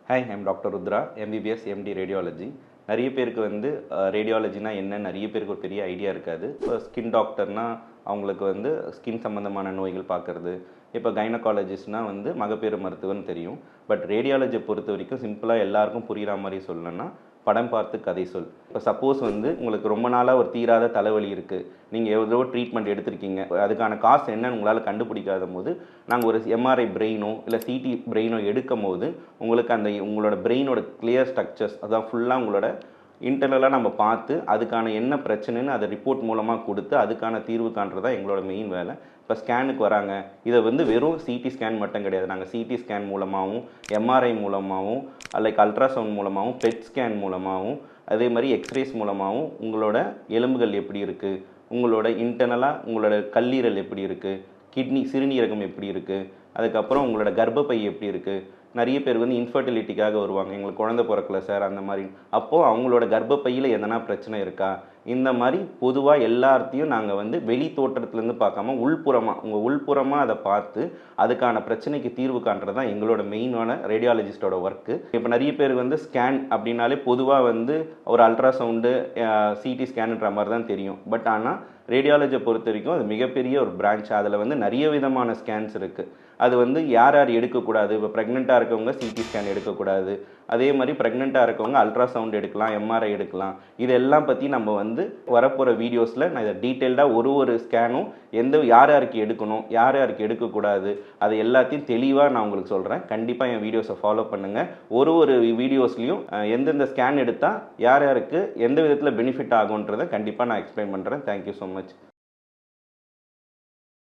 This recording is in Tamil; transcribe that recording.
Hi, I'm Dr. Rudra, MBBS, MD Radiology. நிறைய பேருக்கு வந்து ரேடியாலஜினா என்ன நிறைய பேருக்கு ஒரு பெரிய ஐடியா இருக்காது. இப்போ ஸ்கின் டாக்டர்னா அவங்களுக்கு வந்து ஸ்கின் சம்மந்தமான நோய்கள் பார்க்குறது. இப்போ கைனகாலஜிஸ்ட்னால் வந்து மகப்பேறு மருத்துவம்னு தெரியும். பட் ரேடியாலஜியை பொறுத்த வரைக்கும் சிம்பிளாக எல்லாருக்கும் புரிகிற மாதிரி சொல்லணும்னா படம் பார்த்து கதை சொல். இப்போ சப்போஸ் வந்து உங்களுக்கு ரொம்ப நாளாக ஒரு தீராத தலைவலி இருக்குது, நீங்கள் எவ்வளோ ட்ரீட்மெண்ட் எடுத்திருக்கீங்க, அதுக்கான காசு என்னன்னு உங்களால் கண்டுபிடிக்காத போது நாங்கள் ஒரு எம்ஆர்ஐ பிரெயினோ இல்லை சிடி பிரெயினோ எடுக்கும் போது உங்களுக்கு அந்த உங்களோட பிரெயினோட கிளியர் ஸ்ட்ரக்சர்ஸ் அதான் ஃபுல்லாக உங்களோட இன்டர்னலாக நம்ம பார்த்து அதுக்கான என்ன பிரச்சனைன்னு அதை ரிப்போர்ட் மூலமாக கொடுத்து அதுக்கான தீர்வு காண்றதா எங்களோட மெயின் வேலை. இப்போ ஸ்கேனுக்கு வராங்க, இதை வந்து வெறும் சிடி ஸ்கேன் மட்டும் கிடையாது, நாங்கள் சிடி ஸ்கேன் மூலமாகவும் எம்ஆர்ஐ மூலமாகவும் லைக் அல்ட்ராசவுண்ட் மூலமாகவும் பெட் ஸ்கேன் மூலமாகவும் அதே மாதிரி எக்ஸ்ரேஸ் மூலமாகவும் உங்களோட எலும்புகள் எப்படி இருக்குது, உங்களோட இன்டர்னலாக உங்களோட கல்லீரல் எப்படி இருக்குது, கிட்னி சிறுநீரகம் எப்படி இருக்குது, அதுக்கப்புறம் உங்களோட கர்ப்பப்பை எப்படி இருக்குது. நிறைய பேர் வந்து இன்ஃபர்டிலிட்டிக்காக வருவாங்க, எங்களுக்கு குழந்தை பிறக்கல சார் அந்த மாதிரி. அப்போது அவங்களோட கர்ப்பப்பையில் எதனா பிரச்சனை இருக்கா, இந்த மாதிரி பொதுவாக எல்லாத்தையும் நாங்கள் வந்து வெளி தோற்றத்துலேருந்து பார்க்காம உள்புறமாக உங்கள் உள்புறமாக அதை பார்த்து அதுக்கான பிரச்சனைக்கு தீர்வு காண்றது தான் எங்களோட மெயினான ரேடியாலஜிஸ்டோட ஒர்க்கு. இப்போ நிறைய பேர் வந்து ஸ்கேன் அப்படின்னாலே பொதுவாக வந்து ஒரு அல்ட்ராசவுண்டு சிடி ஸ்கேனுன்ற மாதிரி தான் தெரியும். பட் ஆனால் ரேடியாலஜியை பொறுத்த வரைக்கும் அது மிகப்பெரிய ஒரு பிரான்ச். அதில் வந்து நிறைய விதமான ஸ்கேன்ஸ் இருக்குது. அது வந்து யார் யார் எடுக்கக்கூடாது, இப்போ ப்ரெக்னெண்ட்டாக இருக்கவங்க சிடி ஸ்கேன் எடுக்கக்கூடாது, அதே மாதிரி ப்ரெக்னெண்ட்டாக இருக்கவங்க அல்ட்ராசவுண்ட் எடுக்கலாம், எம்ஆர்ஐ எடுக்கலாம். இதெல்லாம் பற்றி நம்ம வந்து வரப்போகிற வீடியோஸில் நான் இதை டீட்டெயில்டாக ஒரு ஸ்கேனும் யார் யாருக்கு எடுக்கணும் யார் யாருக்கு எடுக்கக்கூடாது அது எல்லாத்தையும் தெளிவாக நான் உங்களுக்கு சொல்கிறேன். கண்டிப்பாக என் வீடியோஸை ஃபாலோ பண்ணுங்கள். ஒரு வீடியோஸ்லையும் எந்தெந்த ஸ்கேன் எடுத்தால் யார் யாருக்கு எந்த விதத்தில் பெனிஃபிட் ஆகுன்றதை கண்டிப்பாக நான் எக்ஸ்பிளைன் பண்ணுறேன். Thank you so much.